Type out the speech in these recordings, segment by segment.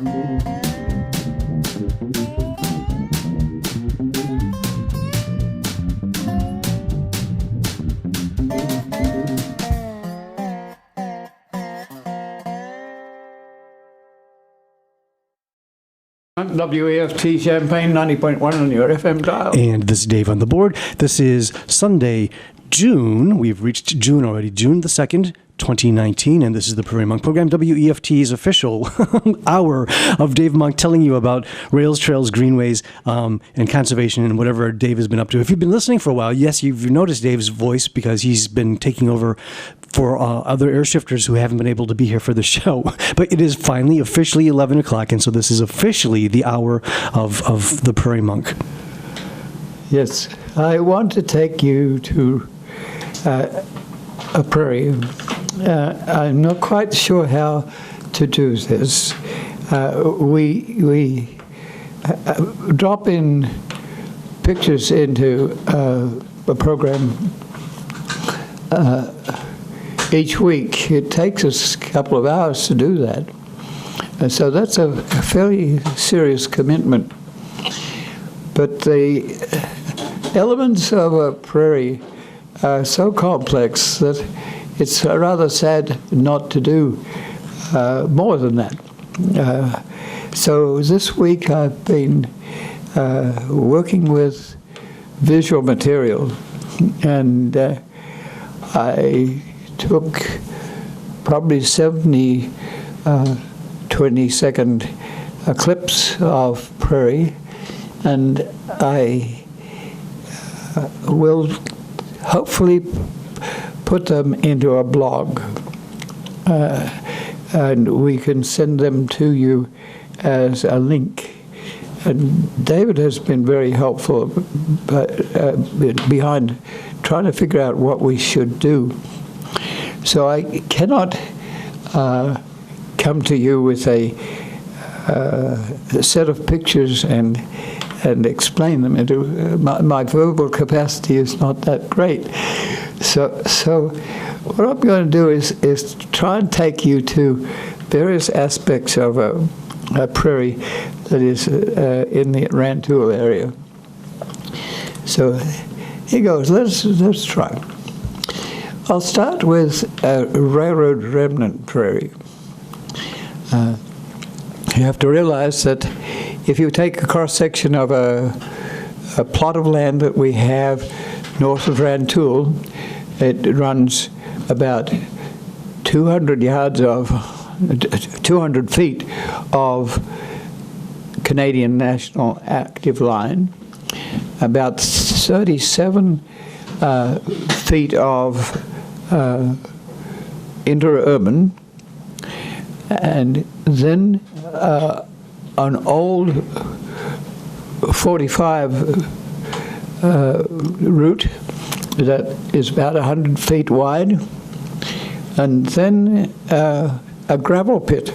WEFT Champaign 90.1 on your FM dial. And this is Dave on the board. This is Sunday, June. We've reached June already, June the 2nd, 2019, and this is the Prairie Monk program, WEFT's official hour of Dave Monk telling you about rails, trails, greenways, and conservation and whatever Dave has been up to. If you've been listening for a while, yes, you've noticed Dave's voice because he's been taking over for other airshifters who haven't been able to be here for the show. But it is finally officially 11 o'clock, and so this is officially the hour of the Prairie Monk. Yes, I want to take you to a prairie. I'm not quite sure how to do this. We drop in pictures into a program each week. It takes us a couple of hours to do that. So that's a fairly serious commitment. But the elements of a prairie are so complex that it's rather sad not to do more than that. So this week I've been working with visual material, and I took probably 70 20-second clips of prairie, and I will hopefully put them into a blog, and we can send them to you as a link. And David has been very helpful behind trying to figure out what we should do. So I cannot come to you with a set of pictures and explain them. My verbal capacity is not that great. So what I'm going to do is try and take you to various aspects of a prairie that is in the Rantoul area. So here goes. Let's try. I'll start with a railroad remnant prairie. You have to realize that if you take a cross-section of a plot of land that we have north of Rantoul, it runs about 200 feet of Canadian National Active Line, about 37 feet of interurban, and then an old 45 route that is about 100 feet wide, and then a gravel pit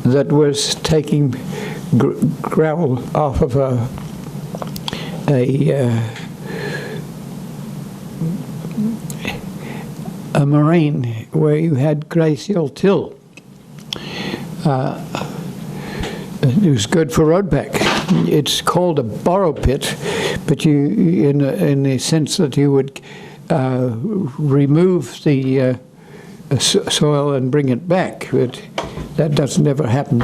that was taking gravel off of a moraine where you had glacial till. It was good for roadback. It's called a borrow pit, but you, in the sense that you would remove the soil and bring it back. But that doesn't ever happen.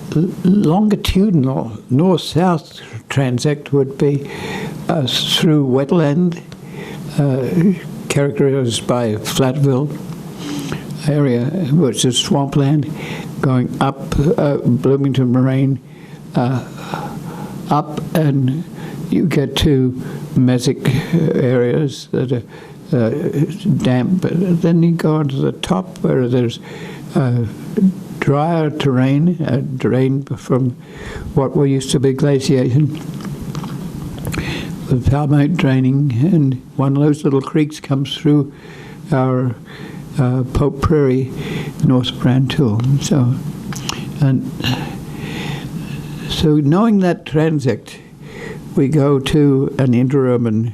The longitudinal north-south transect would be through wetland, characterized by Flatville area, which is swampland, going up Bloomington Moraine, up, and you get to mesic areas that are damp. But then you go onto the top where there's drier terrain, drain from what were used to be glaciation, with palmate draining, and one of those little creeks comes through our Pope Prairie, north of Rantoul. So knowing that transect, we go to an interurban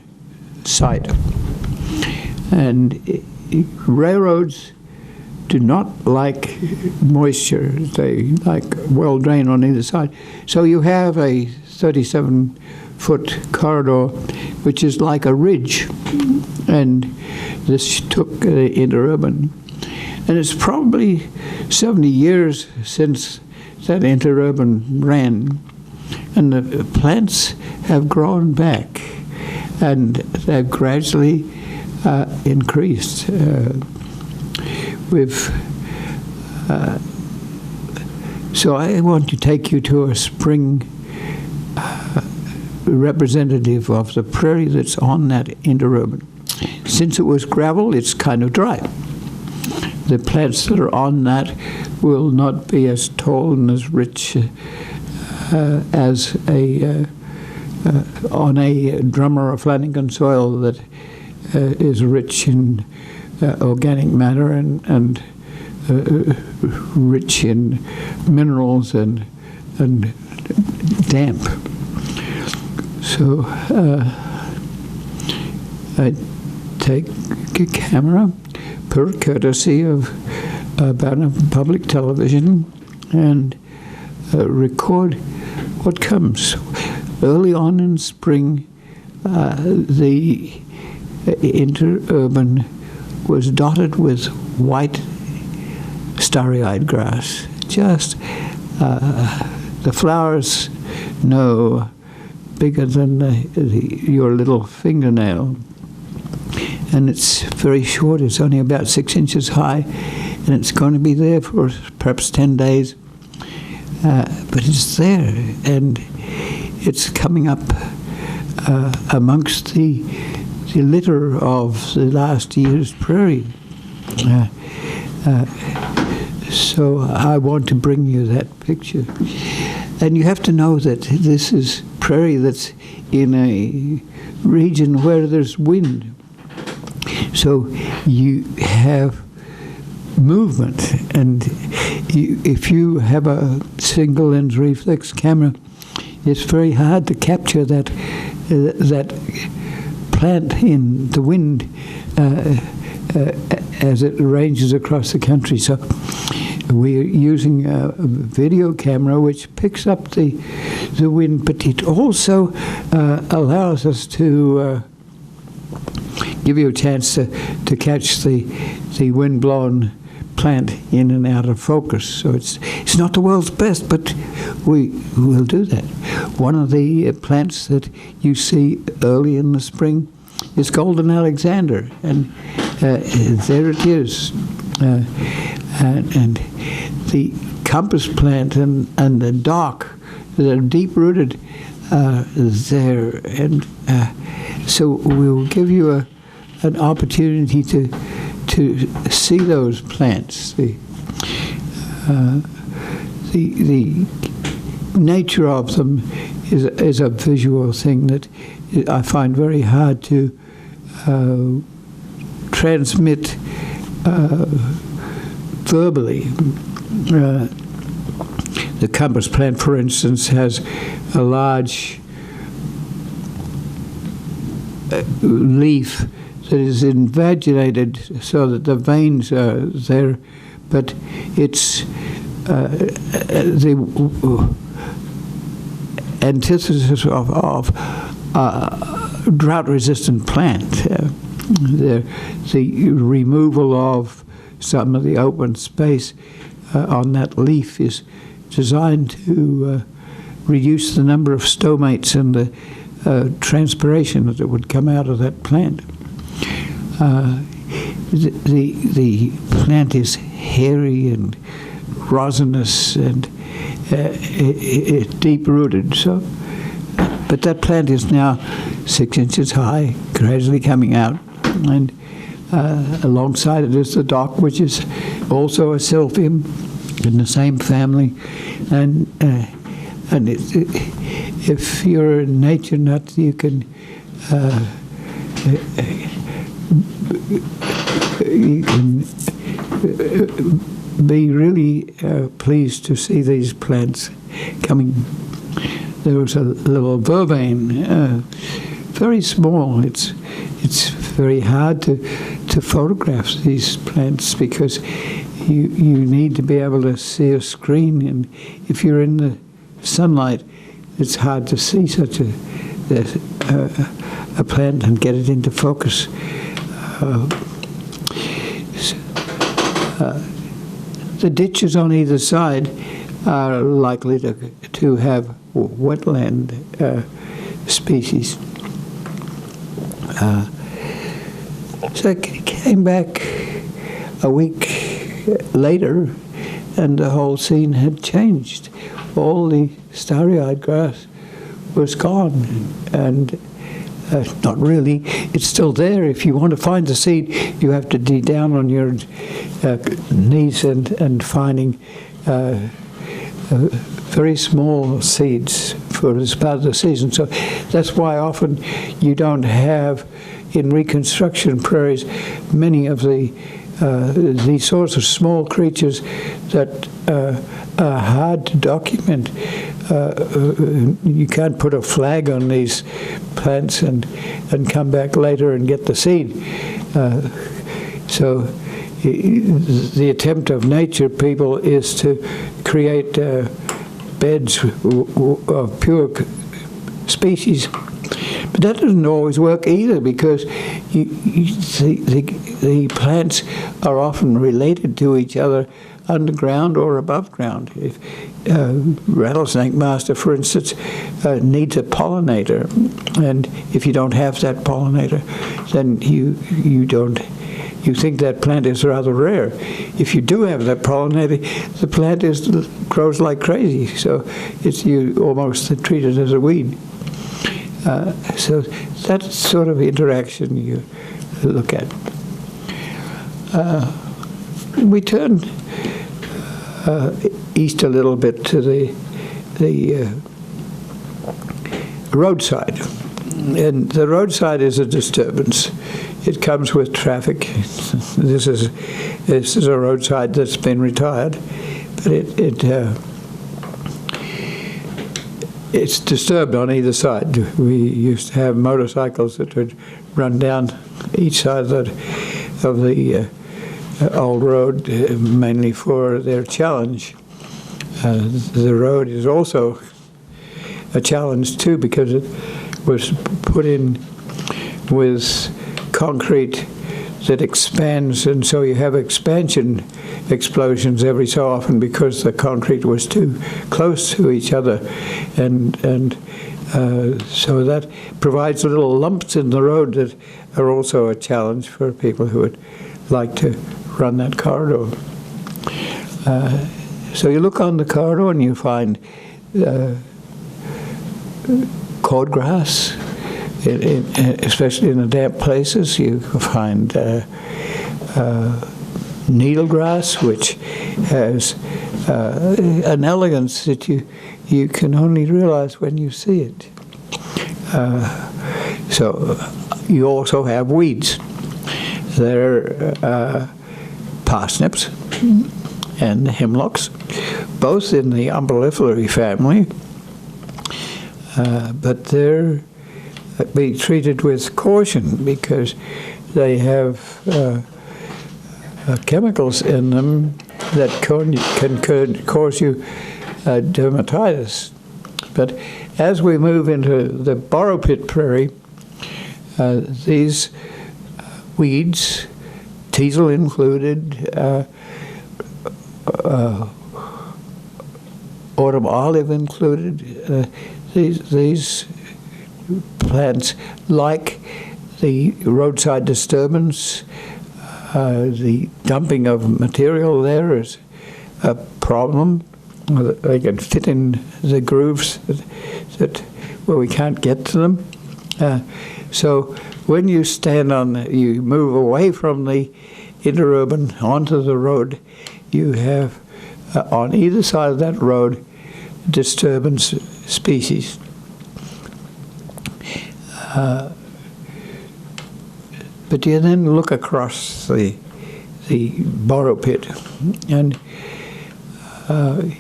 site. And railroads do not like moisture. They like well drained on either side. So you have a 37-foot corridor, which is like a ridge. And this took the interurban. And it's probably 70 years since that interurban ran. And the plants have grown back, and they've gradually increased. So I want to take you to a spring representative of the prairie that's on that interurban. Since it was gravel, it's kind of dry. The plants that are on that will not be as tall and as rich as on a drum or a Flanagan soil that is rich in organic matter and rich in minerals and damp. So I take a camera per courtesy of public television and record what comes. Early on in spring, the interurban was dotted with white starry-eyed grass. Just the flowers no bigger than your little fingernail. And it's very short. It's only about 6 inches high, and it's going to be there for perhaps 10 days. But it's there, and it's coming up amongst the litter of the last year's prairie. So I want to bring you that picture. And you have to know that this is prairie that's in a region where there's wind. So you have movement, and if you have a single lens reflex camera, it's very hard to capture that plant in the wind as it ranges across the country. So we're using a video camera which picks up the wind, but it also allows us to give you a chance to catch the wind-blown plant in and out of focus. So it's not the world's best, but we will do that. One of the plants that you see early in the spring is golden Alexander, and there it is. And the compass plant and the dock that are deep-rooted there. And so we'll give you an opportunity to see those plants. The nature of them is a visual thing that I find very hard to transmit verbally. The compass plant, for instance, has a large leaf that is invaginated so that the veins are there, but it's the antithesis of drought-resistant plant. The removal of some of the open space on that leaf is designed to reduce the number of stomates and the transpiration that would come out of that plant. The plant is hairy and rosinous and deep-rooted. So, but that plant is now 6 inches high, gradually coming out, and alongside it is the dock, which is also a silphium in the same family, and if you're a nature nut, you can be really pleased to see these plants coming. There was a little vervain very small. It's very hard to photograph these plants because you need to be able to see a screen, and if you're in the sunlight, it's hard to see such a plant and get it into focus. The ditches on either side are likely to have wetland species. So I came back a week later, and the whole scene had changed. All the starry-eyed grass was gone, and not really. It's still there. If you want to find the seed, you have to dig down on your knees and finding very small seeds for this part of the season. So that's why often you don't have in reconstruction prairies many of these sorts of small creatures that are hard to document. You can't put a flag on these plants and come back later and get the seed. So the attempt of nature people is to create beds of pure species. But that doesn't always work either, because the plants are often related to each other underground or above ground. If rattlesnake master, for instance, needs a pollinator, and if you don't have that pollinator, then you think that plant is rather rare. If you do have that pollinator, the plant grows like crazy, so you almost treat it as a weed. So that sort of interaction you look at. We turn east a little bit to the roadside, and the roadside is a disturbance. It comes with traffic. This is a roadside that's been retired, but it's disturbed on either side. We used to have motorcycles that would run down each side of the old road, mainly for their challenge. The road is also a challenge too, because it was put in with concrete that expands, and so you have expansion explosions every so often because the concrete was too close to each other, and so that provides little lumps in the road that are also a challenge for people who would like to run that corridor. So you look on the corridor and you find cordgrass, especially in the damp places. You find needlegrass, which has an elegance that you can only realize when you see it. So you also have weeds. There are parsnips and hemlocks, both in the umbelliferae family, but they're be treated with caution because they have chemicals in them that can cause you dermatitis. But as we move into the borrow pit prairie, these weeds, teasel included, autumn olive included, these plants, like the roadside disturbance, the dumping of material there is a problem. They can fit in the grooves where we can't get to them. So when you you move away from the interurban onto the road, you have on either side of that road disturbance species. But you then look across the borrow pit, and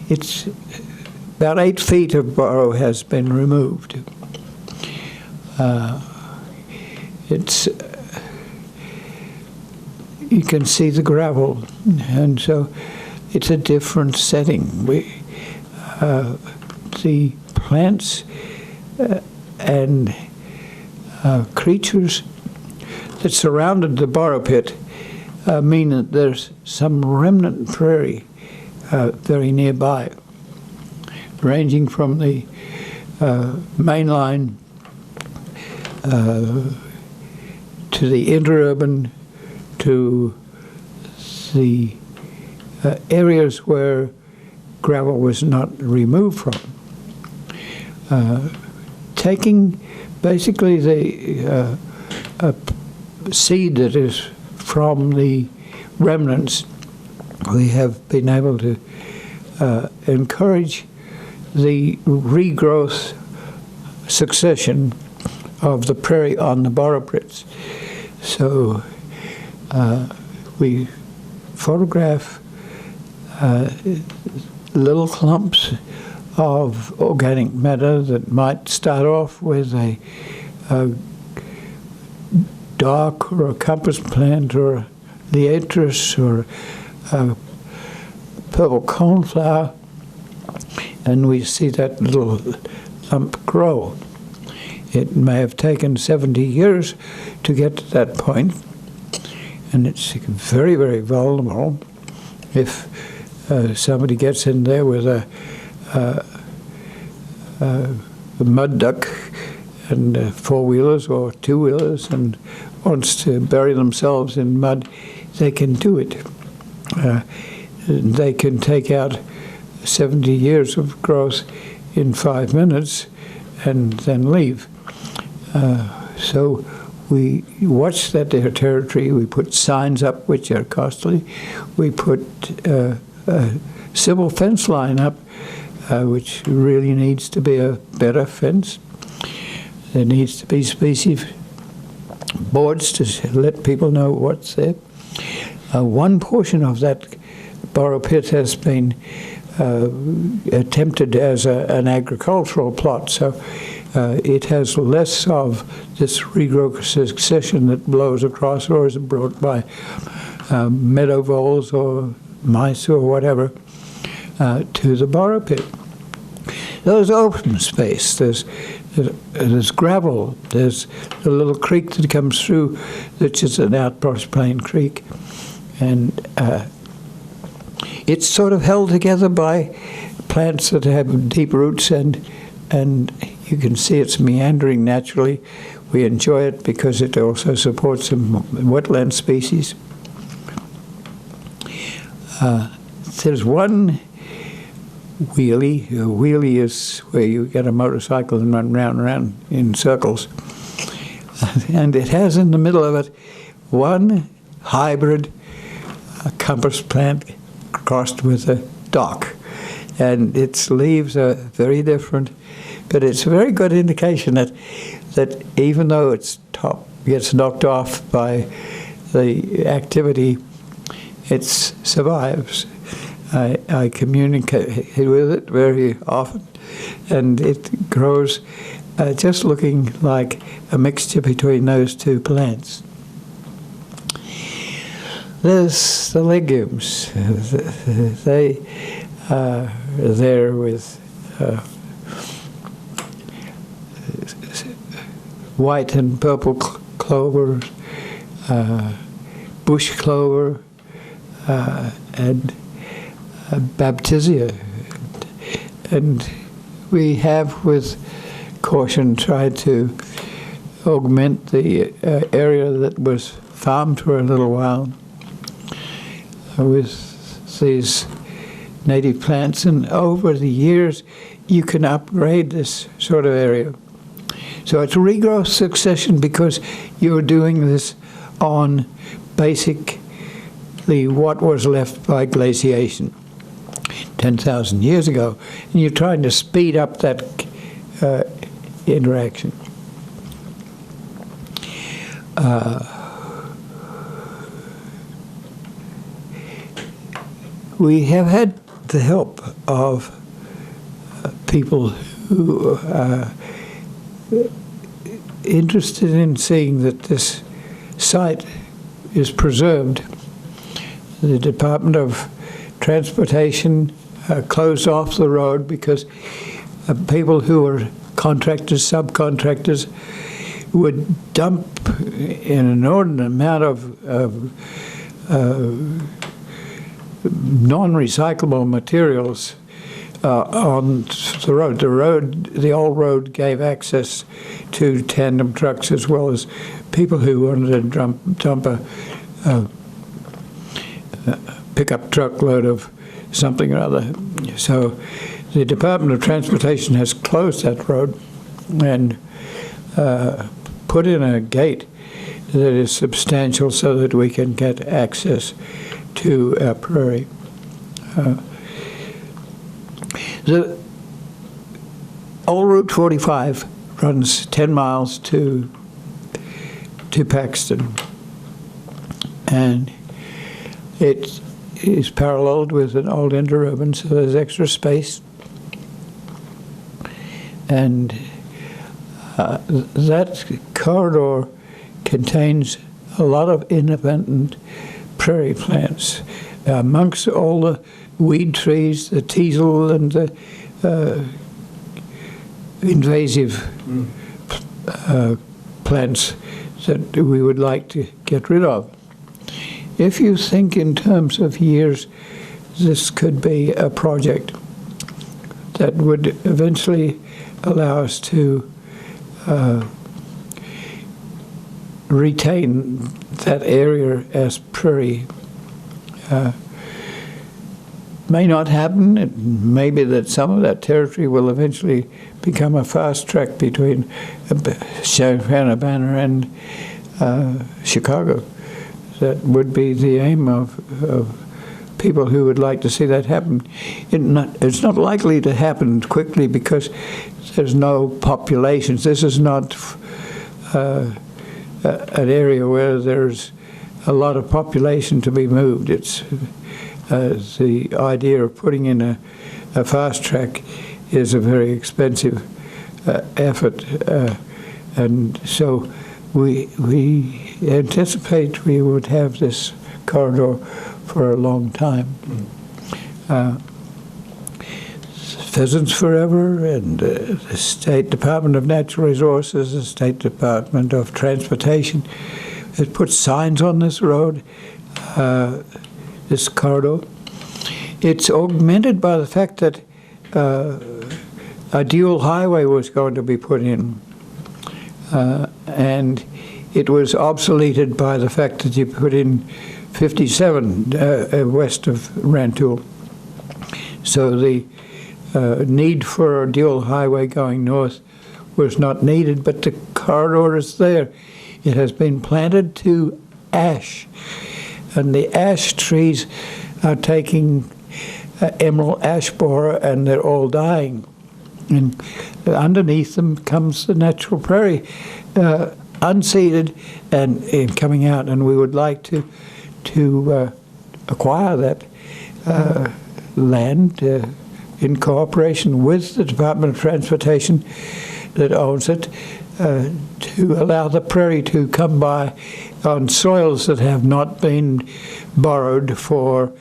it's about 8 feet of borrow has been removed. it's you can see the gravel, and so it's a different setting. The plants and creatures that surrounded the borrow pit mean that there's some remnant prairie very nearby, ranging from the main line to the interurban to the areas where gravel was not removed from. Taking basically the seed that is from the remnants, we have been able to encourage the regrowth succession of the prairie on the borrow pits. So we photograph little clumps of organic matter that might start off with a dock or a compass plant or liatris or a purple coneflower, and we see that little lump grow. It may have taken 70 years to get to that point, and it's very, very vulnerable. If somebody gets in there with a mud duck and four-wheelers or two-wheelers and wants to bury themselves in mud, they can do it. They can take out 70 years of growth in 5 minutes and then leave. So we watch that their territory. We put signs up, which are costly. We put a civil fence line up, which really needs to be a better fence. There needs to be species boards to let people know what's there. One portion of that borrow pit has been attempted as an agricultural plot, so it has less of this regrowth succession that blows across or is brought by meadow voles or mice or whatever to the borrow pit. There's open space. There's gravel. There's the little creek that comes through, which is an outburst plain creek, and it's sort of held together by plants that have deep roots, and you can see it's meandering naturally. We enjoy it because it also supports some wetland species. There's one wheelie. A wheelie is where you get a motorcycle and run round and round in circles. And it has in the middle of it one hybrid compass plant crossed with a dock. And its leaves are very different, but it's a very good indication that even though its top gets knocked off by the activity, it survives. I communicate with it very often, and it grows just looking like a mixture between those two plants. There's the legumes. They are there with white and purple clover, bush clover, and baptisia. And we have, with caution, tried to augment the area that was farmed for a little while with these native plants, and over the years you can upgrade this sort of area. So it's regrowth succession because you're doing this on basically what was left by glaciation 10,000 years ago, and you're trying to speed up that interaction. We have had the help of people who interested in seeing that this site is preserved. The Department of Transportation closed off the road because people who were contractors, subcontractors, would dump an inordinate amount of non-recyclable materials on the road. The old road gave access to tandem trucks as well as people who wanted to dump a pickup truckload of something or other. So the Department of Transportation has closed that road and put in a gate that is substantial so that we can get access to our prairie. The old Route 45 runs 10 miles to Paxton, and it is paralleled with an old interurban, so there's extra space. And that corridor contains a lot of independent prairie plants. Amongst all the weed trees, the teasel and the invasive plants that we would like to get rid of. If you think in terms of years, this could be a project that would eventually allow us to retain that area as prairie. May not happen. It may be that some of that territory will eventually become a fast track between Urbana and Chicago. That would be the aim of people who would like to see that happen. It's not likely to happen quickly because there's no populations. This is not an area where there's a lot of population to be moved. It's the idea of putting in a fast track is a very expensive effort, and so we anticipate we would have this corridor for a long time. Pheasants Forever and the State Department of Natural Resources, the State Department of Transportation has put signs on this road, this corridor. It's augmented by the fact that a dual highway was going to be put in, and it was obsoleted by the fact that you put in 57 west of Rantoul. So the need for a dual highway going north was not needed, but the corridor is there. It has been planted to ash, and the ash trees are taking emerald ash borer, and they're all dying. And underneath them comes the natural prairie, unseeded and coming out, and we would like to acquire that land in cooperation with the Department of Transportation that owns it, to allow the prairie to come by on soils that have not been borrowed for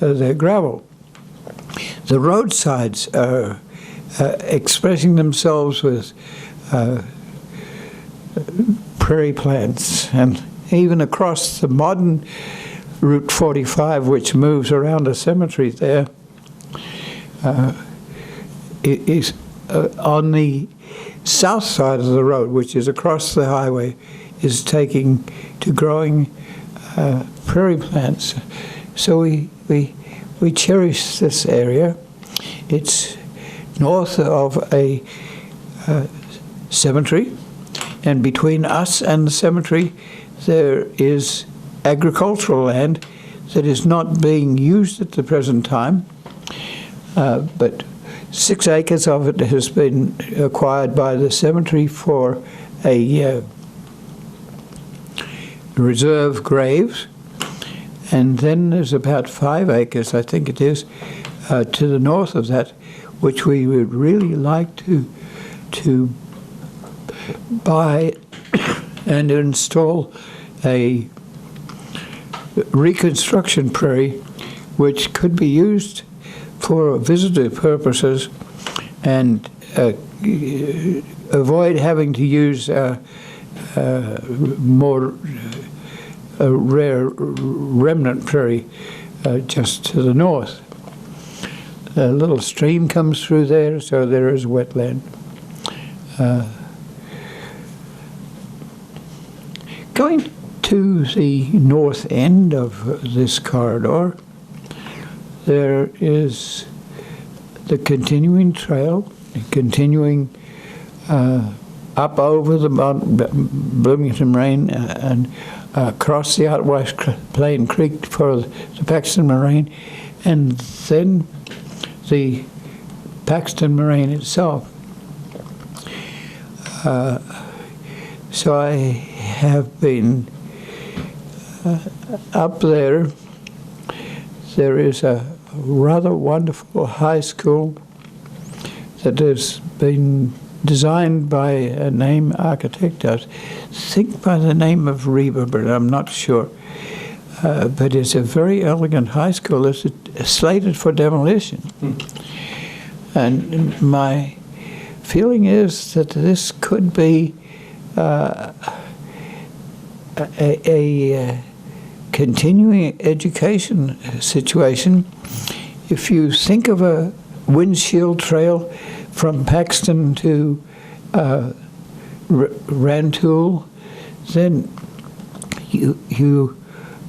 their gravel. The roadsides are expressing themselves with prairie plants, and even across the modern Route 45, which moves around a cemetery there, it is on the south side of the road, which is across the highway, is taking to growing prairie plants. So we cherish this area. It's north of a cemetery, and between us and the cemetery there is agricultural land that is not being used at the present time, but 6 acres of it has been acquired by the cemetery for a reserve graves, and then there's about 5 acres, I think it is, to the north of that, which we would really like to buy and install a reconstruction prairie which could be used for visitor purposes and avoid having to use more rare remnant prairie just to the north. A little stream comes through there, so there is wetland. Going to the north end of this corridor, there is the continuing trail, continuing up over the Bloomington Moraine and across the Outwash Plain Creek for the Paxton Moraine, and then the Paxton Moraine itself. So I have been up there. There is a rather wonderful high school that has been designed by a name architect, I think by the name of Reber, but I'm not sure. But it's a very elegant high school. It's slated for demolition. And my feeling is that this could be a continuing education situation. If you think of a windshield trail from Paxton to Rantoul, then you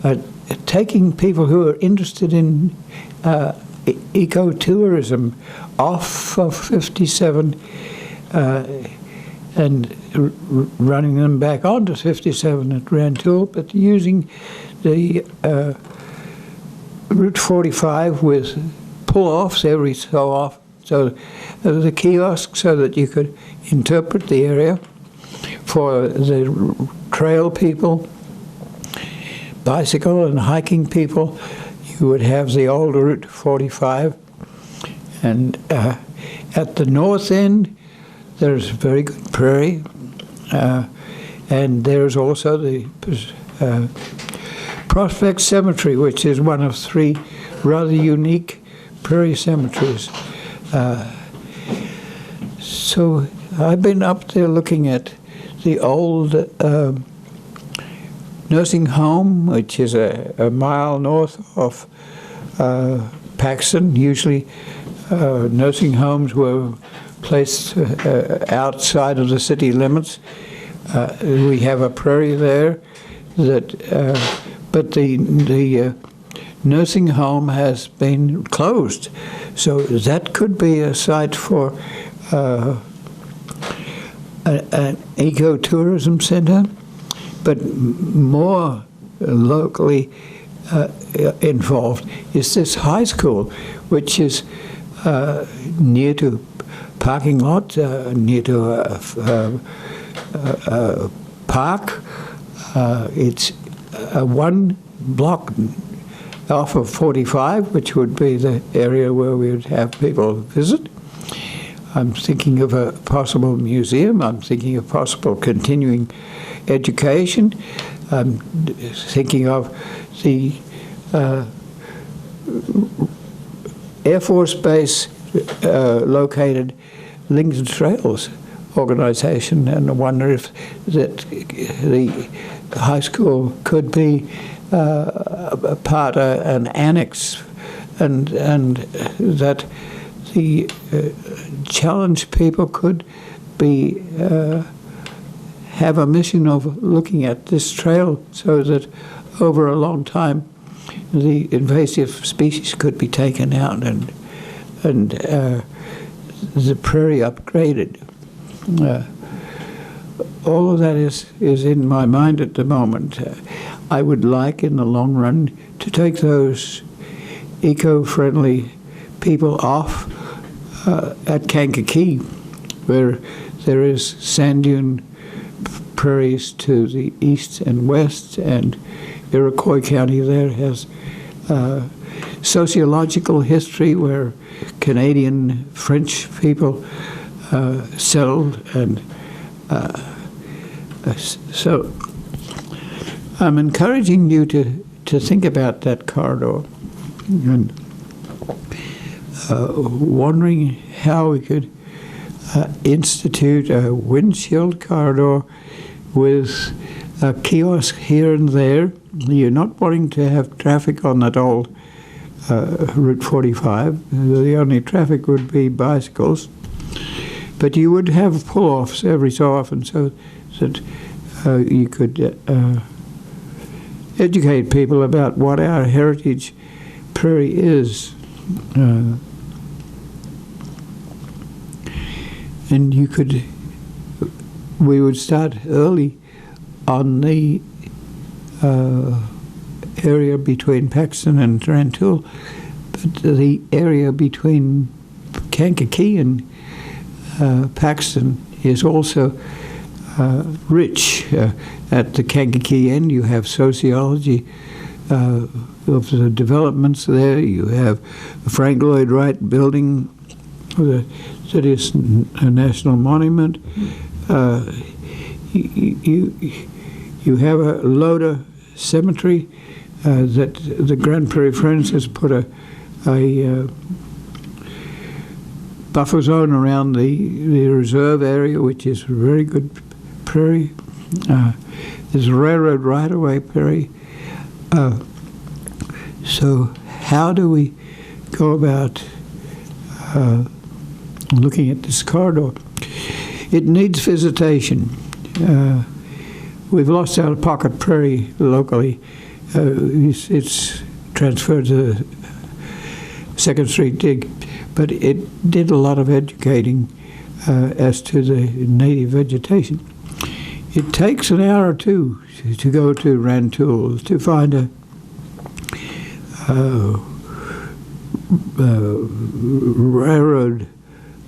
are taking people who are interested in ecotourism off of 57 and running them back onto 57 at Rantoul, but using the Route 45 with pull-offs every so often, so the kiosk, so that you could interpret the area for the trail people, bicycle and hiking people. You would have the old Route 45, and at the north end there's very good prairie, and there's also the Prospect Cemetery, which is one of 3 rather unique prairie cemeteries. So I've been up there looking at the old nursing home, which is a mile north of Paxton. Usually nursing homes were placed outside of the city limits. We have a prairie there that, but the nursing home has been closed. So that could be a site for an ecotourism center, but more locally involved is this high school, which is near to parking lot, near to a park. It's a 1 block off of 45, which would be the area where we would have people visit. I'm thinking of a possible museum. I'm thinking of possible continuing education. I'm thinking of the Air Force Base located Lincoln Trails organization, and I wonder if that the high school could be a part, an annex, and that the challenged people could be have a mission of looking at this trail so that over a long time the invasive species could be taken out and the prairie upgraded. All of that is in my mind at the moment. I would like, in the long run, to take those eco-friendly people off at Kankakee, where there is sand dune prairies to the east and west, and Iroquois County there has sociological history where Canadian French people settled, and So I'm encouraging you to think about that corridor and wondering how we could institute a windshield corridor with a kiosk here and there. You're not wanting to have traffic on that old Route 45. The only traffic would be bicycles. But you would have pull-offs every so often so that you could educate people about what our heritage prairie is. And we would start early on the area between Paxton and Rantoul, but the area between Kankakee and Paxton is also rich. At the Kankakee end, you have sociology of the developments there. You have the Frank Lloyd Wright building, the city's national monument. You have a Loda cemetery that the Grand Prairie Friends has put a buffer zone around the reserve area, which is very good prairie. There's a railroad right-of-way prairie. So how do we go about looking at this corridor? It needs visitation. We've lost our pocket prairie locally. It's transferred to Second Street Dig, but it did a lot of educating as to the native vegetation. It takes an hour or two to go to Rantoul to find a railroad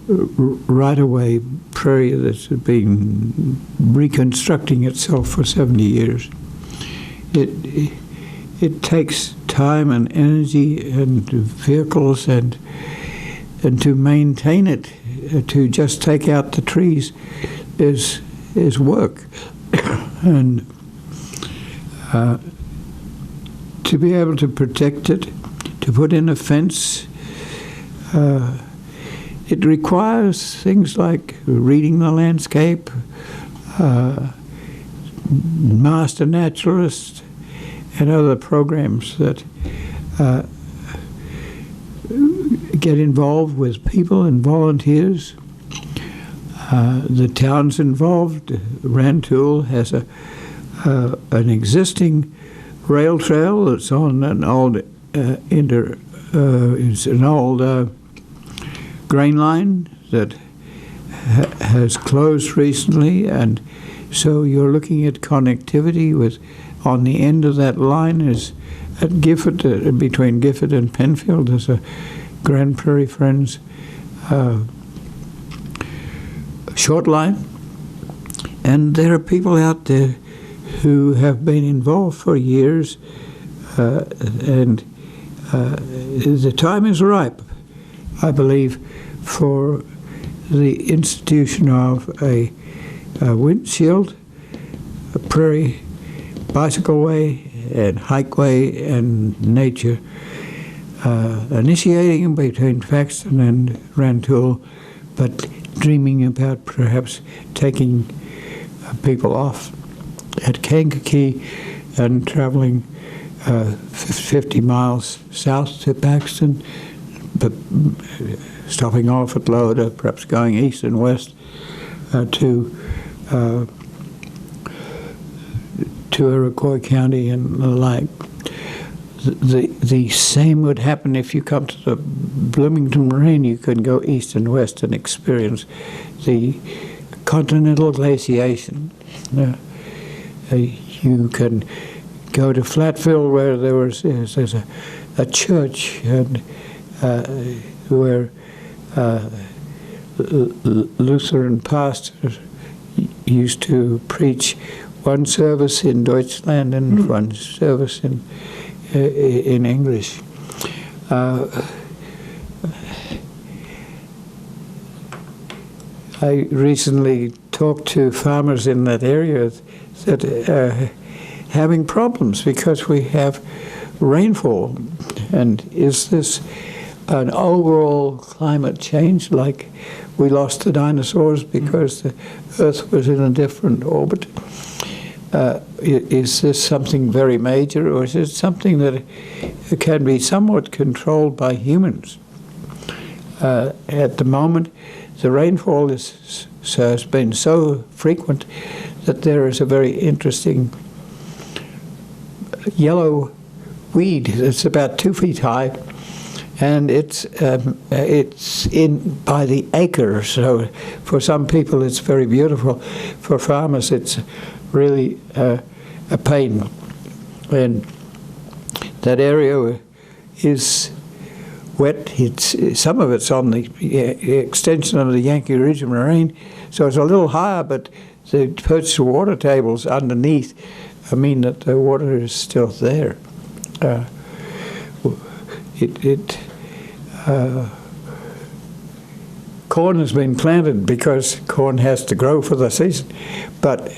right-of-way prairie that's been reconstructing itself for 70 years. It takes time and energy and vehicles and to maintain it. To just take out the trees is work, and to be able to protect it, to put in a fence. It requires things like reading the landscape, master naturalist, and other programs that get involved with people and volunteers. The town's involved. Rantoul has an existing rail trail that's on an old it's an old grain line that has closed recently, and so you're looking at connectivity with, on the end of that line is at Gifford, between Gifford and Penfield, there's a Grand Prairie Friends short line, and there are people out there who have been involved for years, and the time is ripe, I believe, for the institution of a windshield, a prairie bicycle way and hikeway and nature, initiating between Paxton and Rantoul, but dreaming about perhaps taking people off at Kankakee and traveling 50 miles south to Paxton, but stopping off at Loda, perhaps going east and west to Iroquois County and the like. The same would happen if you come to the Bloomington Moraine. You can go east and west and experience the continental glaciation. You can go to Flatville, where there's a church and where Lutheran pastors used to preach one service in Deutschland and one service in English. I recently talked to farmers in that area that are having problems because we have rainfall. And is this an overall climate change, like we lost the dinosaurs because the Earth was in a different orbit? Is this something very major, or is it something that can be somewhat controlled by humans? At the moment, the rainfall has been so frequent that there is a very interesting yellow weed that's about 2 feet high, and it's in by the acre. So for some people it's very beautiful. For farmers it's really a pain. And that area is wet. Some of it's on the extension of the Yankee Ridge Moraine, so it's a little higher, but the perched water tables underneath mean that the water is still there. Corn has been planted because corn has to grow for the season, but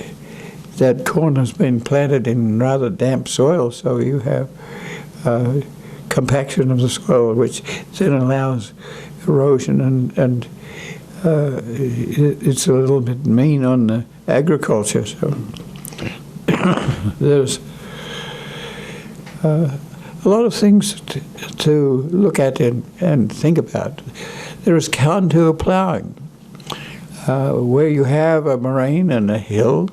that corn has been planted in rather damp soil, so you have compaction of the soil, which then allows erosion, and it's a little bit mean on the agriculture. So there's a lot of things to look at and think about. There is contour plowing. Where you have a moraine and a hill,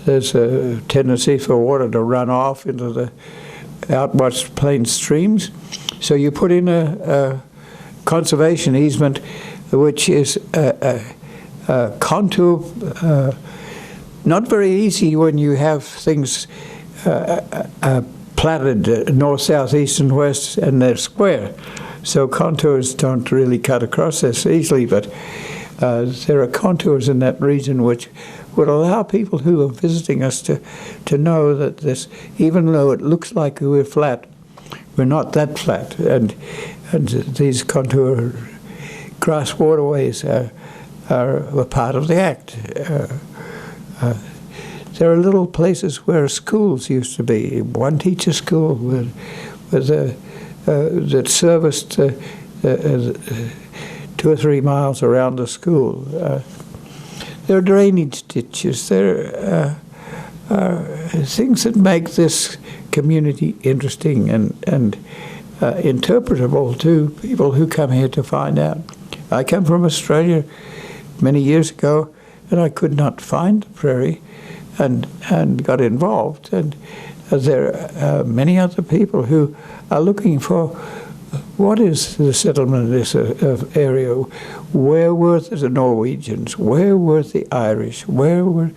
there's a tendency for water to run off into the outwash plain streams. So you put in a conservation easement, which is a contour, not very easy when you have things platted north, south, east, and west, and they're square. So contours don't really cut across this easily, but there are contours in that region which would allow people who are visiting us to know that this, even though it looks like we're flat, we're not that flat. And these contour grass waterways are a part of the act. There are little places where schools used to be. One teacher school that serviced 2 or 3 miles around the school. There are drainage ditches. There are things that make this community interesting and interpretable to people who come here to find out. I come from Australia many years ago, and I could not find the prairie, and got involved. And there are many other people who are looking for what is the settlement of this area. Where were the Norwegians? Where were the Irish? Where were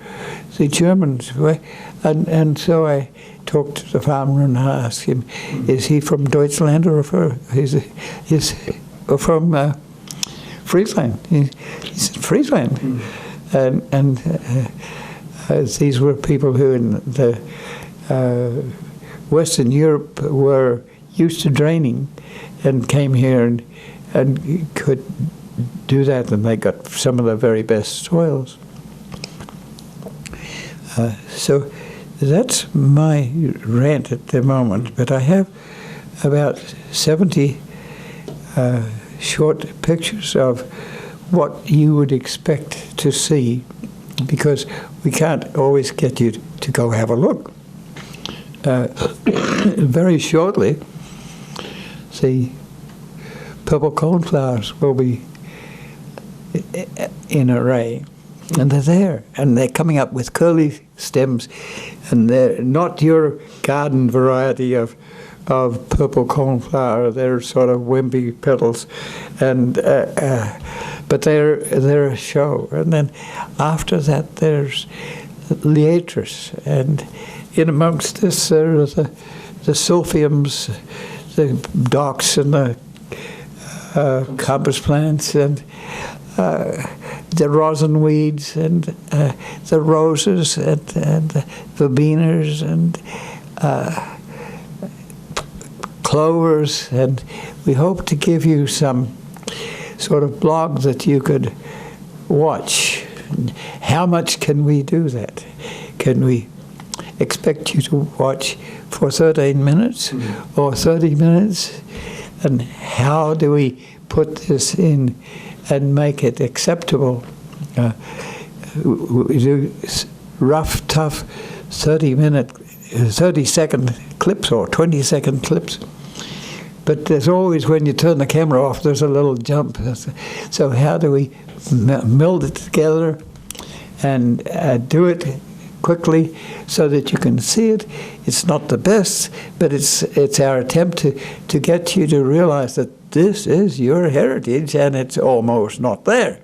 the Germans? And so I talked to the farmer and I asked him, is he from Deutschland or from Friesland? He's in Friesland. And these were people who in the Western Europe were used to draining and came here and could do that, and they got some of the very best soils. So that's my rant at the moment, but I have about 70 short pictures of what you would expect to see, because we can't always get you to go have a look. Very shortly, the purple cornflowers will be in array, and they're there, and they're coming up with curly stems, and they're not your garden variety of purple cornflower. They're sort of wimpy petals, and but they're a show. And then after that, there's liatris, and in amongst this there are the sulfiums, the docks, and the coppice plants, and the rosin weeds, and the roses, and the verbenas, and clovers. And we hope to give you some sort of blog that you could watch. How much can we do that? Can we expect you to watch for 13 minutes or 30 minutes? And how do we put this in and make it acceptable? We do rough, tough 30-second clips or 20-second clips. But there's always, when you turn the camera off, there's a little jump. So how do we meld it together and do it quickly so that you can see it? It's not the best, but it's our attempt to get you to realize that this is your heritage and it's almost not there.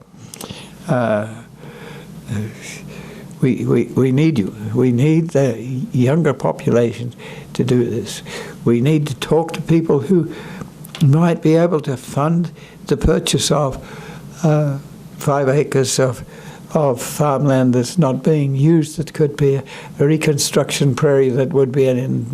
We need you. We need the younger population to do this. We need to talk to people who might be able to fund the purchase of 5 acres of farmland that's not being used. That could be a reconstruction prairie that would be an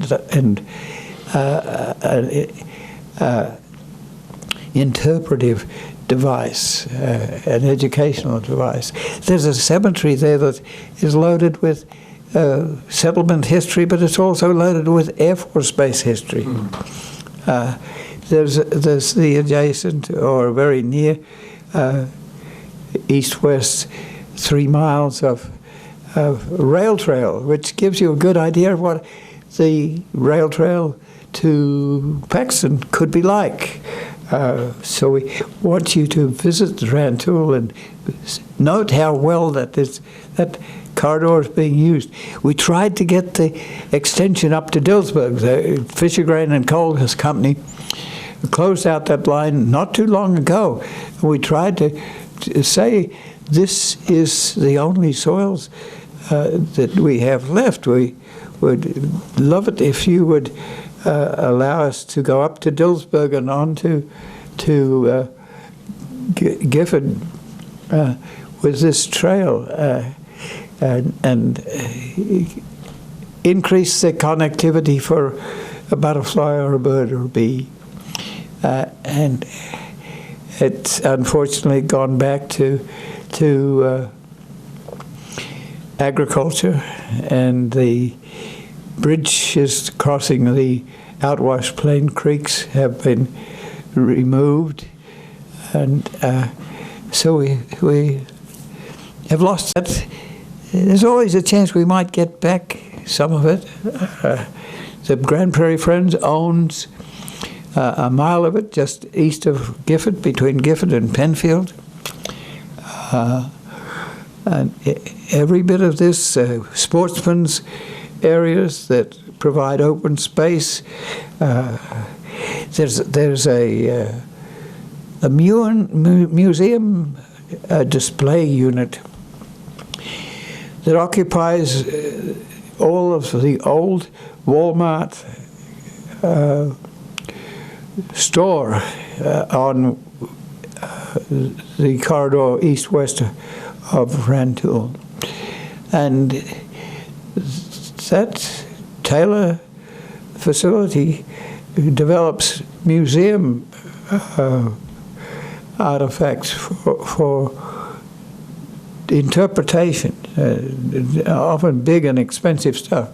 interpretive device, an educational device. There's a cemetery there that is loaded with settlement history, but it's also loaded with Air Force Base history. There's the adjacent or very near east-west 3 miles of rail trail, which gives you a good idea of what the rail trail to Paxton could be like. So we want you to visit the Rantoul and note how well that corridor is being used. We tried to get the extension up to Dillsburg. The Fisher Grain and Coal Company closed out that line not too long ago. We tried to say this is the only soils that we have left. We would love it if you would allow us to go up to Dillsburg and on to Gifford with this trail and increase the connectivity for a butterfly or a bird or a bee. And it's unfortunately gone back to agriculture, and the bridges crossing the outwash plain creeks have been removed, and so we have lost that. There's always a chance we might get back some of it. The Grand Prairie Friends owns a mile of it just east of Gifford, between Gifford and Penfield. And every bit of this, sportsmen's areas that provide open space. There's a museum display unit that occupies all of the old Walmart store on the corridor east-west of Rantoul. And that Taylor facility develops museum artifacts for interpretation, often big and expensive stuff.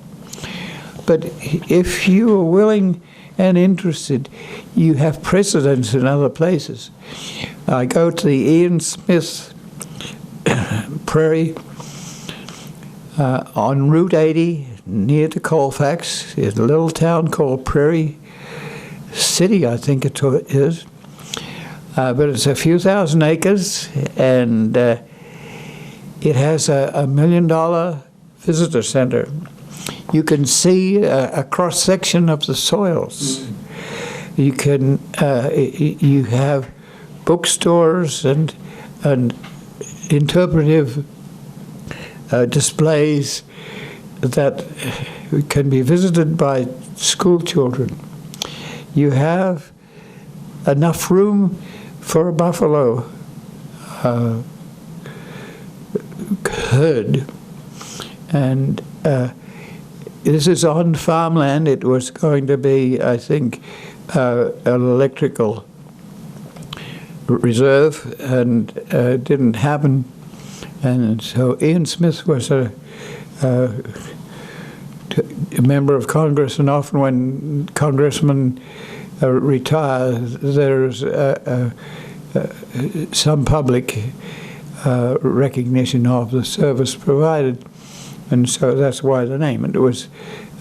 But if you are willing and interested, you have precedents in other places. I go to the Ian Smith Prairie on Route 80 near to Colfax. It's a little town called Prairie City, I think it is. But it's a few thousand acres, and it has a $1 million visitor center. You can see a cross-section of the soils. You can you have bookstores and interpretive displays that can be visited by school children. You have enough room for a buffalo herd, and this is on farmland. It was going to be, I think, an electrical reserve, and didn't happen. And so Ian Smith was a member of Congress, and often when congressmen retire, there's some public recognition of the service provided, and so that's why the name. And it was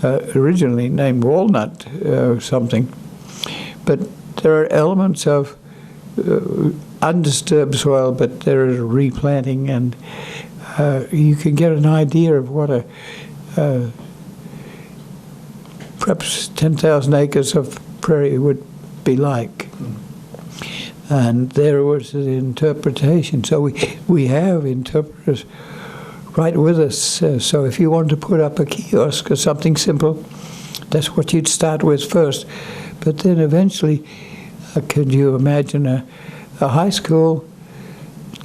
originally named Walnut something, but there are elements of undisturbed soil, but there is replanting, and you can get an idea of what a perhaps 10,000 acres of prairie would be like. And there was the interpretation. So we have interpreters right with us. So if you want to put up a kiosk or something simple, that's what you'd start with first. But then eventually, could you imagine a high school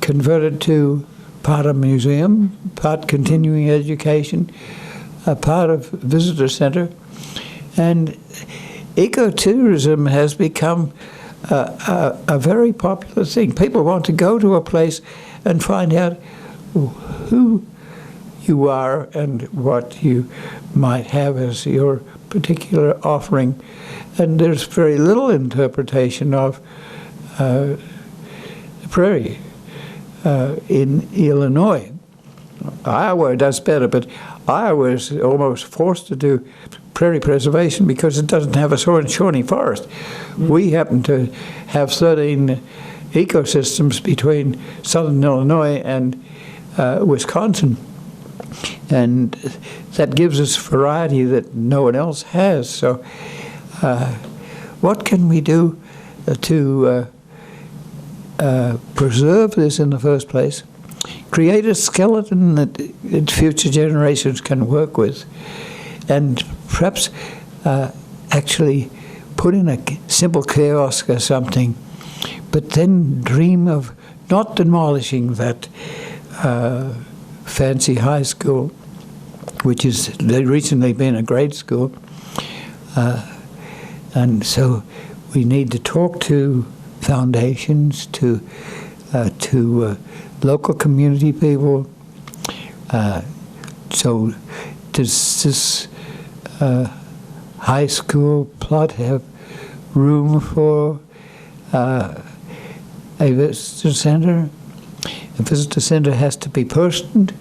converted to part of museum, part continuing education, a part of visitor center? And ecotourism has become a very popular thing. People want to go to a place and find out who you are and what you might have as your particular offering. And there's very little interpretation of the prairie in Illinois. Iowa does better, but Iowa is almost forced to do prairie preservation because it doesn't have a Shawnee forest. We happen to have 13 ecosystems between southern Illinois and Wisconsin, and that gives us variety that no one else has. So what can we do to preserve this in the first place? Create a skeleton that future generations can work with, and perhaps actually put in a simple kiosk or something, but then dream of not demolishing that fancy high school, which has recently been a grade school. And so we need to talk to foundations, to local community people. So does this high school plot have room for a visitor center? A visitor center has to be personed.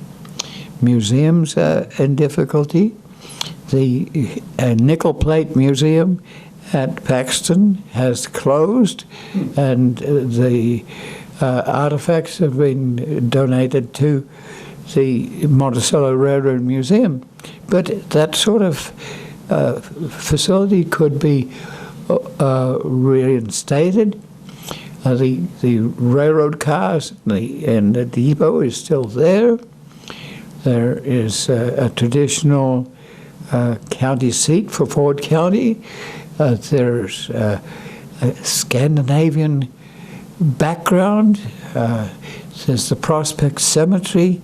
Museums are in difficulty. The nickel plate museum at Paxton has closed, and the artifacts have been donated to the Monticello Railroad Museum. But that sort of facility could be reinstated. The railroad cars and the depot is still there. There is a traditional county seat for Ford County. There's a Scandinavian background. There's the Prospect Cemetery.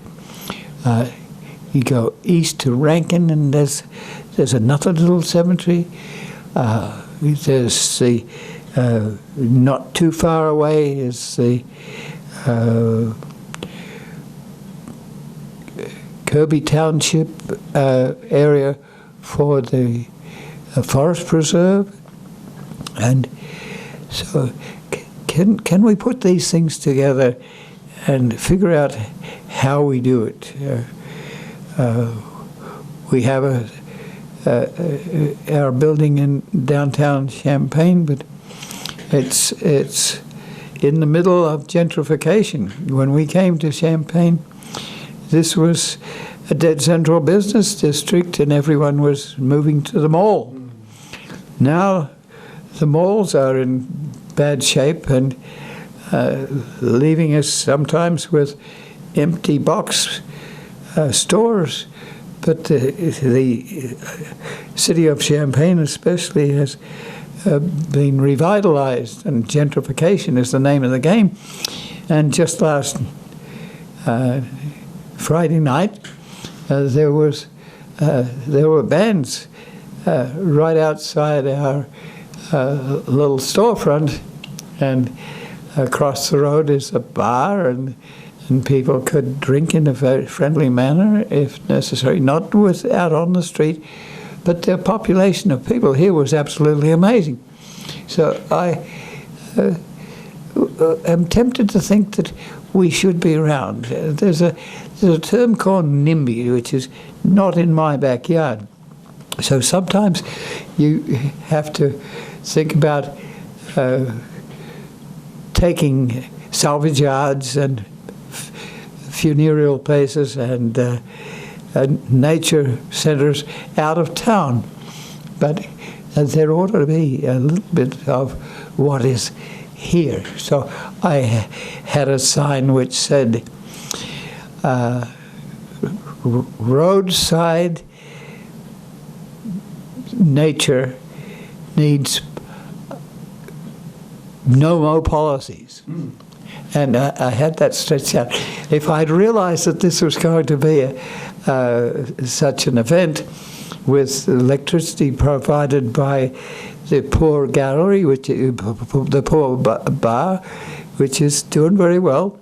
You go east to Rankin, and there's another little cemetery. There's the not too far away is the Kirby Township area for the forest preserve, and so can we put these things together and figure out how we do it? We have our building in downtown Champaign, but it's in the middle of gentrification. When we came to Champaign, this was a dead central business district, and everyone was moving to the mall. Now the malls are in bad shape and leaving us sometimes with empty box stores. But the city of Champaign especially has been revitalized, and gentrification is the name of the game. And just last Friday night, there were bands right outside our little storefront, and across the road is a bar, and and people could drink in a very friendly manner if necessary, not out on the street, but the population of people here was absolutely amazing. So I am tempted to think that we should be around. There's a term called NIMBY, which is not in my backyard. So sometimes you have to think about taking salvage yards and funereal places and nature centers out of town. But there ought to be a little bit of what is here. So I had a sign which said, roadside nature needs no more policies. And I had that stretched out. If I'd realized that this was going to be such an event with electricity provided by the poor gallery, the poor bar, which is doing very well,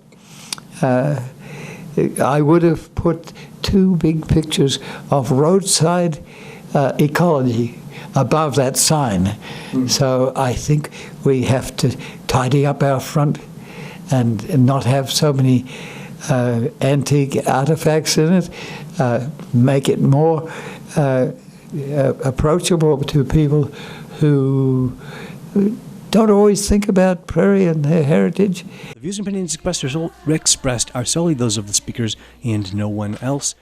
I would have put 2 big pictures of roadside ecology above that sign. So I think we have to tidy up our front and not have so many antique artifacts in it, make it more approachable to people who don't always think about Prairie and their heritage. The views and opinions expressed are solely those of the speakers and no one else.